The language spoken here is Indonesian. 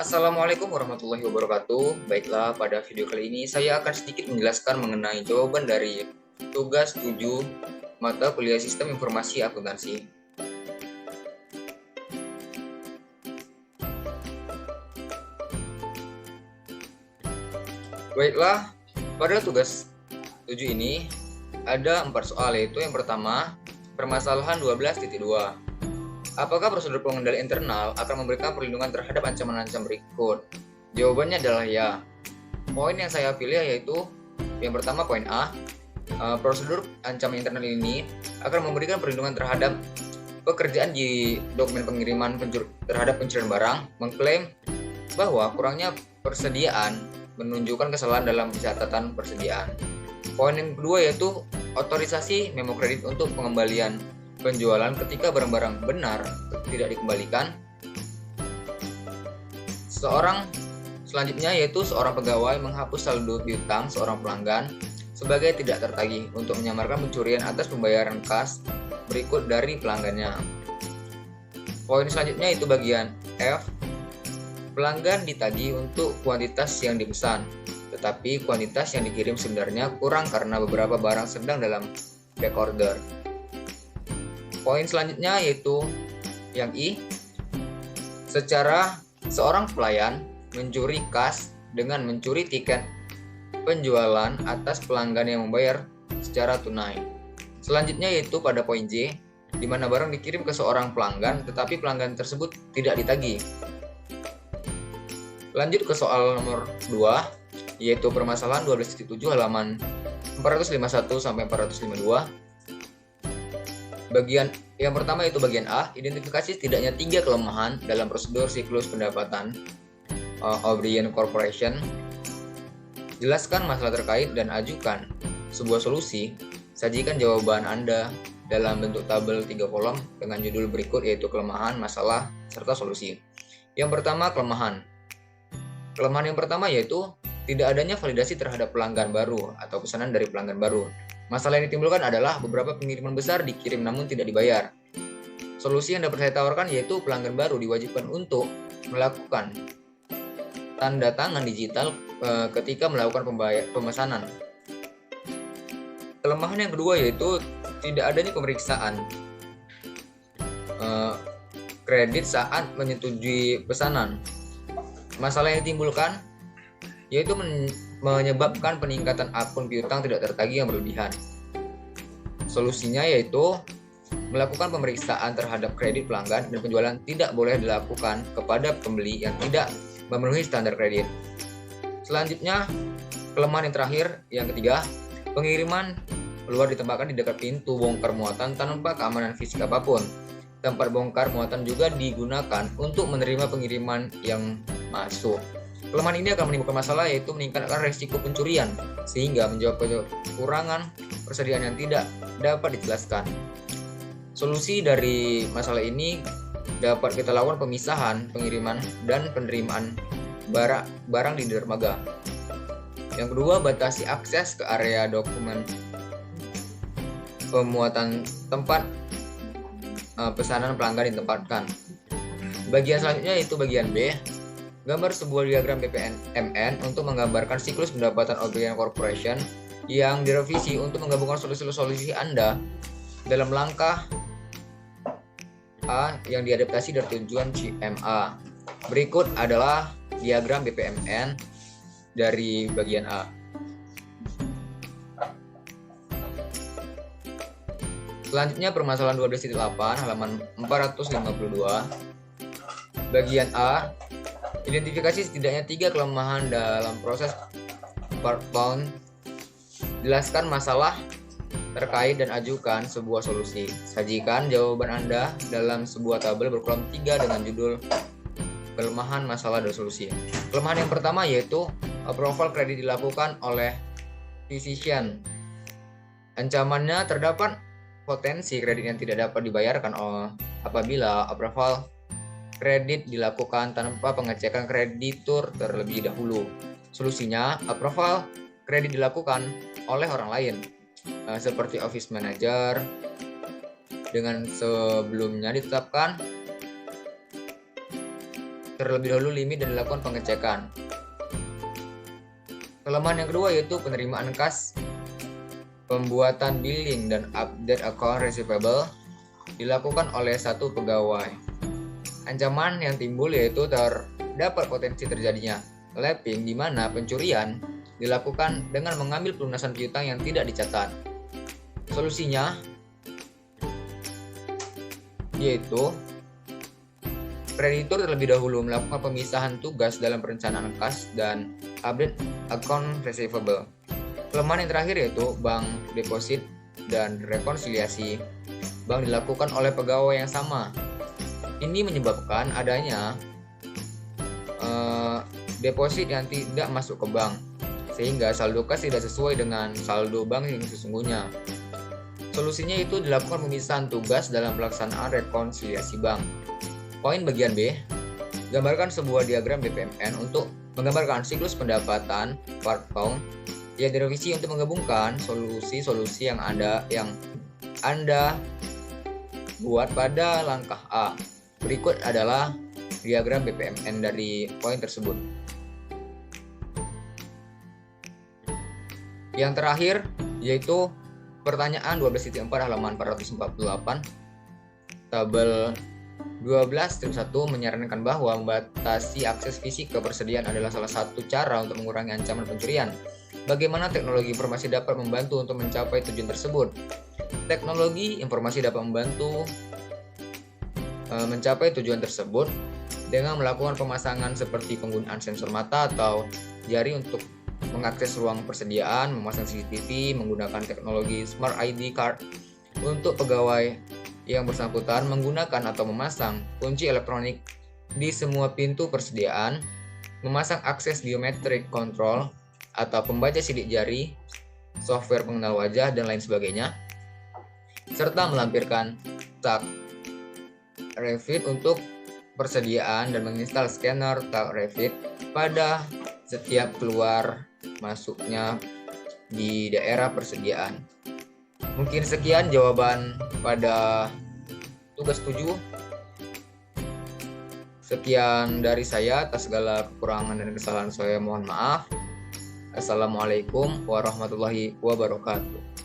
Assalamualaikum warahmatullahi wabarakatuh. Baiklah, pada video kali ini saya akan sedikit menjelaskan mengenai jawaban dari tugas 7 mata kuliah Sistem Informasi Akuntansi. Baiklah, pada tugas 7 ini ada 4 soal, yaitu yang pertama, permasalahan 12.2. Apakah prosedur pengendalian internal akan memberikan perlindungan terhadap ancaman-ancaman berikut? Jawabannya adalah ya. Poin yang saya pilih yaitu yang pertama poin A. Prosedur ancaman internal ini akan memberikan perlindungan terhadap pekerjaan di dokumen pengiriman terhadap pencurian barang, mengklaim bahwa kurangnya persediaan menunjukkan kesalahan dalam catatan persediaan. Poin yang kedua yaitu otorisasi memo kredit untuk pengembalian penjualan ketika barang-barang benar tidak dikembalikan. Selanjutnya yaitu seorang pegawai menghapus saldo piutang seorang pelanggan sebagai tidak tertagih untuk menyamarkan pencurian atas pembayaran kas berikut dari pelanggannya. Poin selanjutnya itu bagian F. Pelanggan ditagih untuk kuantitas yang dipesan, tetapi kuantitas yang dikirim sebenarnya kurang karena beberapa barang sedang dalam backorder. Poin selanjutnya yaitu yang I. Seorang pelayan mencuri kas dengan mencuri tiket penjualan atas pelanggan yang membayar secara tunai. Selanjutnya yaitu pada poin J, di mana barang dikirim ke seorang pelanggan tetapi pelanggan tersebut tidak ditagih. Lanjut ke soal nomor 2, yaitu permasalahan 12.7 halaman 451 sampai 452. Bagian yang pertama itu bagian A, identifikasi setidaknya 3 kelemahan dalam prosedur siklus pendapatan O'Brien Corporation. Jelaskan masalah terkait dan ajukan sebuah solusi. Sajikan jawaban Anda dalam bentuk tabel 3 kolom dengan judul berikut, yaitu kelemahan, masalah, serta solusi. Yang pertama, kelemahan. Kelemahan yang pertama yaitu tidak adanya validasi terhadap pelanggan baru atau pesanan dari pelanggan baru. Masalah yang ditimbulkan adalah beberapa pengiriman besar dikirim namun tidak dibayar. Solusi yang dapat saya tawarkan yaitu pelanggan baru diwajibkan untuk melakukan tanda tangan digital ketika melakukan pemesanan. Kelemahan yang kedua yaitu tidak adanya pemeriksaan kredit saat menyetujui pesanan. Masalah yang ditimbulkan yaitu menyebabkan peningkatan akun piutang tidak tertagih yang berlebihan. Solusinya yaitu melakukan pemeriksaan terhadap kredit pelanggan dan penjualan tidak boleh dilakukan kepada pembeli yang tidak memenuhi standar kredit. Selanjutnya, kelemahan yang terakhir, yang ketiga, pengiriman keluar ditempatkan di dekat pintu bongkar muatan tanpa keamanan fisik apapun. Tempat bongkar muatan juga digunakan untuk menerima pengiriman yang masuk. Kelemahan ini akan menimbulkan masalah yaitu meningkatkan resiko pencurian sehingga menjawab kekurangan persediaan yang tidak dapat dijelaskan. Solusi dari masalah ini dapat kita lakukan pemisahan pengiriman dan penerimaan barang di dermaga. Yang kedua, batasi akses ke area dokumen pemuatan tempat pesanan pelanggan ditempatkan. Bagian selanjutnya yaitu bagian B. Gambar sebuah diagram BPMN untuk menggambarkan siklus pendapatan O'Brien Corporation yang direvisi untuk menggabungkan solusi-solusi Anda dalam langkah A yang diadaptasi dari tujuan CMA. Berikut adalah diagram BPMN dari bagian A. Selanjutnya permasalahan 12.8 halaman 452. Bagian A, identifikasi setidaknya 3 kelemahan dalam proses part bound. Jelaskan masalah terkait dan ajukan sebuah solusi. Sajikan jawaban Anda dalam sebuah tabel berkolom 3 dengan judul kelemahan, masalah, dan solusi. Kelemahan yang pertama yaitu approval kredit dilakukan oleh physician. Ancamannya terdapat potensi kredit yang tidak dapat dibayarkan apabila approval kredit dilakukan tanpa pengecekan kreditur terlebih dahulu. Solusinya, approval kredit dilakukan oleh orang lain, seperti office manager, dengan sebelumnya ditetapkan terlebih dahulu limit dan dilakukan pengecekan. Kelemahan yang kedua yaitu penerimaan kas, pembuatan billing dan update account receivable dilakukan oleh satu pegawai. Ancaman yang timbul yaitu terdapat potensi terjadinya lapping di mana pencurian dilakukan dengan mengambil pelunasan piutang yang tidak dicatat. Solusinya yaitu kreditur terlebih dahulu melakukan pemisahan tugas dalam perencanaan kas dan update account receivable. Kelemahan yang terakhir yaitu bank deposit dan rekonsiliasi. Bank dilakukan oleh pegawai yang sama. Ini menyebabkan adanya deposit yang tidak masuk ke bank, sehingga saldo kas tidak sesuai dengan saldo bank yang sesungguhnya. Solusinya itu dilakukan pemisahan tugas dalam pelaksanaan rekonsiliasi bank. Poin bagian B, gambarkan sebuah diagram BPMN untuk menggambarkan siklus pendapatan per tahun yang direvisi untuk menggabungkan solusi-solusi yang Anda buat pada langkah A. Berikut adalah diagram BPMN dari poin tersebut. Yang terakhir yaitu pertanyaan 12.4 halaman 448. Tabel 12.1 menyarankan bahwa membatasi akses fisik ke persediaan adalah salah satu cara untuk mengurangi ancaman pencurian. Bagaimana teknologi informasi dapat membantu untuk mencapai tujuan tersebut? Teknologi informasi dapat membantu mencapai tujuan tersebut dengan melakukan pemasangan seperti penggunaan sensor mata atau jari untuk mengakses ruang persediaan, memasang CCTV, menggunakan teknologi Smart ID Card untuk pegawai yang bersangkutan, menggunakan atau memasang kunci elektronik di semua pintu persediaan, memasang akses biometric control atau pembaca sidik jari, software pengenal wajah, dan lain sebagainya, serta melampirkan tag Refit untuk persediaan dan menginstal scanner tag Refit pada setiap keluar masuknya di daerah persediaan. Mungkin sekian jawaban pada tugas 7. Sekian dari saya, atas segala kekurangan dan kesalahan saya mohon maaf. Assalamualaikum warahmatullahi wabarakatuh.